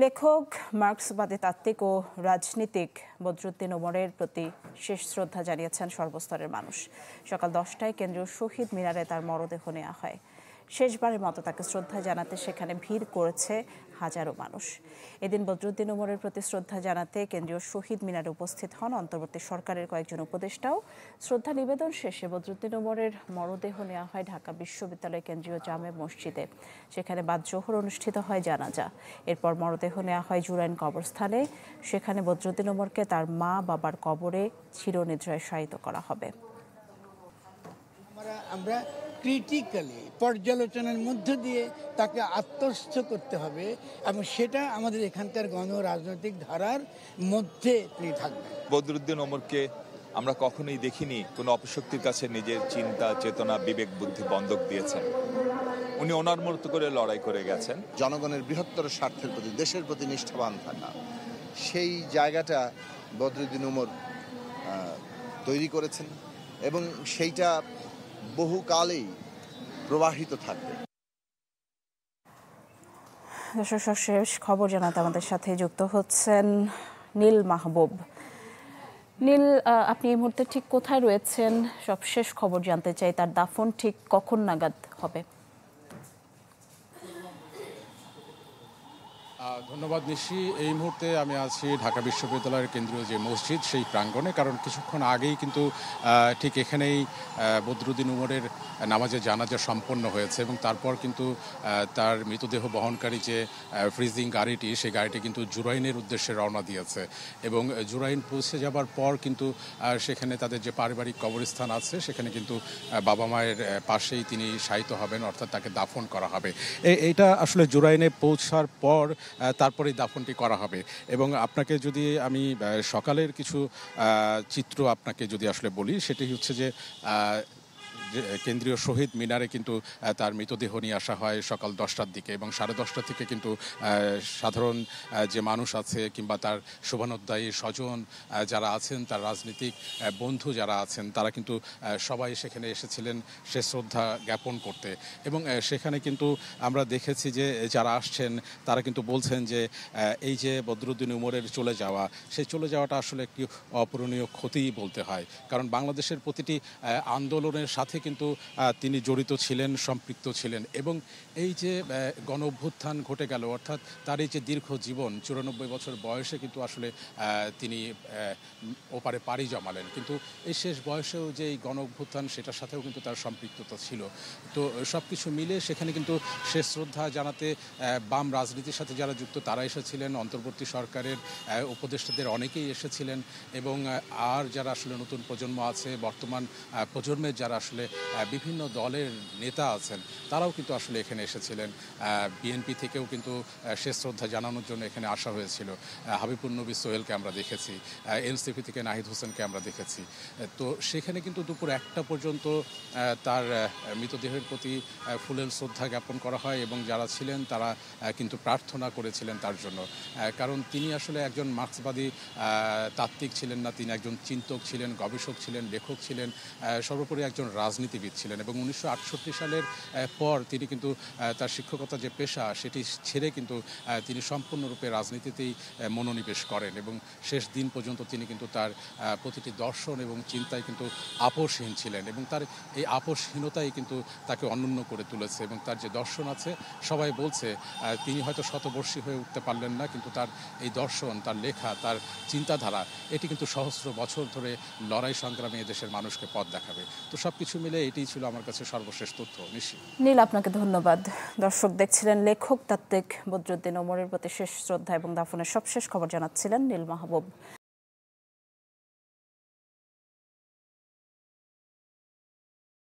লেখক, মার্ক্সবাদী তাত্ত্বিক ও রাজনীতিক বদরুদ্দীন ওমরের প্রতি শেষ শ্রদ্ধা জানিয়েছেন সর্বস্তরের মানুষ। সকাল 10টায় কেন্দ্রীয় শহীদ মিনারে তার মরদেহ নেওয়া হয়। শেষবারের মতো তাকে শ্রদ্ধা জানাতে সেখানে ভিড় করেছে হাজারো মানুষ। এদিন বদরুদ্দীন ওমরের প্রতি শ্রদ্ধা জানাতে কেন্দ্রীয় শহীদ মিনারে উপস্থিত হন অন্তর্বর্তী সরকারের কয়েকজন উপদেষ্টাও। শ্রদ্ধা নিবেদন শেষে বদরুদ্দীন ওমরের মরদেহ নেওয়া হয় ঢাকা বিশ্ববিদ্যালয় কেন্দ্রীয় জামে মসজিদে। সেখানে বাদ জোহর অনুষ্ঠিত হয় জানাজা। এরপর মরদেহ নেওয়া হয় জুরাইন কবরস্থানে। সেখানে বদরুদ্দীন ওমরকে তার মা বাবার কবরে চিরনিদ্রায় শায়িত করা হবে। আমরা ক্রিটিক্যালি পর্যালোচনার মধ্য দিয়ে তাকে আত্মস্থ করতে হবে এবং সেটা আমাদের এখানকার গণ রাজনৈতিক ধারার মধ্যে তিনি থাকবেন। বদরুদ্দীন ওমরকে আমরা কখনোই দেখিনি কোনো অপশক্তির কাছে নিজের চিন্তা চেতনা বিবেক বুদ্ধি বন্ধক দিয়েছেন। উনি ওনার মতো করে লড়াই করে গেছেন। জনগণের বৃহত্তর স্বার্থের প্রতি, দেশের প্রতি নিষ্ঠাবান থাকা, সেই জায়গাটা বদরুদ্দীন ওমর তৈরি করেছেন এবং সেইটা বহুকালেই প্রবাহিত থাকবে। দর্শক, শেষ খবর জানাতে আমাদের সাথে যুক্ত হচ্ছেন নীল মাহবুব। নীল, আপনি এই মুহূর্তে ঠিক কোথায় রয়েছেন? সব শেষ খবর জানতে চাই, তার দাফন ঠিক কখন নাগাদ হবে? ধন্যবাদ নিশি। এই মুহূর্তে আমি আছি ঢাকা বিশ্ববিদ্যালয়ের কেন্দ্রীয় যে মসজিদ সেই প্রাঙ্গণে, কারণ কিছুক্ষণ আগেই কিন্তু ঠিক এখানেই বদরুদ্দীন ওমরের নামাজে জানাজা সম্পন্ন হয়েছে এবং তারপর কিন্তু তার মৃতদেহ বহনকারী যে ফ্রিজিং গাড়িটি, সেই গাড়িটি কিন্তু জুরাইনের উদ্দেশ্যে রওনা দিয়েছে এবং জুরাইন পৌঁছে যাবার পর কিন্তু সেখানে তাদের যে পারিবারিক কবরস্থান আছে সেখানে কিন্তু বাবা মায়ের পাশেই তিনি শায়িত হবেন, অর্থাৎ তাকে দাফন করা হবে। এইটা আসলে জুরাইনে পৌঁছার পর তারপরেই দাফনটি করা হবে। এবং আপনাকে যদি আমি সকালের কিছু চিত্র আপনাকে যদি আসলে বলি, সেটি হচ্ছে যে কেন্দ্রীয় শহীদ মিনারে কিন্তু তার মৃতদেহ নিয়ে আসা হয় সকাল 10টার দিকে এবং 10:30 থেকে কিন্তু সাধারণ যে মানুষ আছে কিংবা তার শুভানুধ্যায়ী স্বজন যারা আছেন, তার রাজনৈতিক বন্ধু যারা আছেন, তারা কিন্তু সবাই সেখানে এসেছিলেন সে শ্রদ্ধা জ্ঞাপন করতে। এবং সেখানে কিন্তু আমরা দেখেছি যে যারা আসছেন তারা কিন্তু বলছেন যে এই যে বদরুদ্দীন ওমরের চলে যাওয়া, সেই চলে যাওয়াটা আসলে একটি অপূরণীয় ক্ষতিই বলতে হয়, কারণ বাংলাদেশের প্রতিটি আন্দোলনের সাথে কিন্তু তিনি জড়িত ছিলেন, সম্পৃক্ত ছিলেন। এবং এই যে গণ অভ্যুত্থান ঘটে গেল, অর্থাৎ তার এই যে দীর্ঘ জীবন, 94 বছর বয়সে কিন্তু আসলে তিনি ওপারে পাড়ি জমালেন, কিন্তু এই শেষ বয়সেও যে এই গণ অভ্যুত্থান, সেটার সাথেও কিন্তু তার সম্পৃক্ততা ছিল। তো সব কিছু মিলে সেখানে কিন্তু শেষ শ্রদ্ধা জানাতে বাম রাজনীতির সাথে যারা যুক্ত তারা এসেছিলেন, অন্তর্বর্তী সরকারের উপদেষ্টাদের অনেকেই এসেছিলেন এবং আর যারা আসলে নতুন প্রজন্ম আছে, বর্তমান প্রজন্মের যারা আসলে বিভিন্ন দলের নেতা আছেন, তারাও কিন্তু আসলে এখানে এসেছিলেন। বিএনপি থেকেও কিন্তু শেষ শ্রদ্ধা জানানোর জন্য এখানে আসা হয়েছিল। হাবিবুন নবী সোহেলকে আমরা দেখেছি, এনসিপি থেকে নাহিদ হোসেনকে আমরা দেখেছি। তো সেখানে কিন্তু দুপুর 1টা পর্যন্ত তার মৃতদেহের প্রতি ফুলেল শ্রদ্ধা জ্ঞাপন করা হয় এবং যারা ছিলেন তারা কিন্তু প্রার্থনা করেছিলেন তার জন্য, কারণ তিনি আসলে একজন মার্ক্সবাদী তাত্ত্বিক ছিলেন না, তিনি একজন চিন্তক ছিলেন, গবেষক ছিলেন, লেখক ছিলেন, সর্বোপরি একজন রাজনীতিবিদ ছিলেন। এবং 1968 সালের পর তিনি কিন্তু তার শিক্ষকতা যে পেশা, সেটি ছেড়ে কিন্তু তিনি সম্পূর্ণরূপে রাজনীতিতেই মনোনিবেশ করেন এবং শেষ দিন পর্যন্ত তিনি কিন্তু তার প্রতিটি দর্শন এবং চিন্তায় কিন্তু আপোষহীন ছিলেন এবং তার এই আপোষহীনতাই কিন্তু তাকে অনন্য করে তুলেছে। এবং তার যে দর্শন আছে, সবাই বলছে তিনি হয়তো শতবর্ষী হয়ে উঠতে পারলেন না, কিন্তু তার এই দর্শন, তার লেখা, তার চিন্তাধারা, এটি কিন্তু সহস্র বছর ধরে লড়াই সংগ্রামে দেশের মানুষকে পথ দেখাবে। তো সবকিছু মিলে এটাই ছিল আমার কাছে সর্বশেষ তথ্য। নিশ্চিত নীল, আপনাকে ধন্যবাদ। দর্শক দেখছিলেন লেখক তাত্ত্বিক বদরুদ্দীন ওমরের প্রতি শেষ শ্রদ্ধা এবং দাফনের সবশেষ খবর জানাচ্ছিলেন নীল মাহবুব।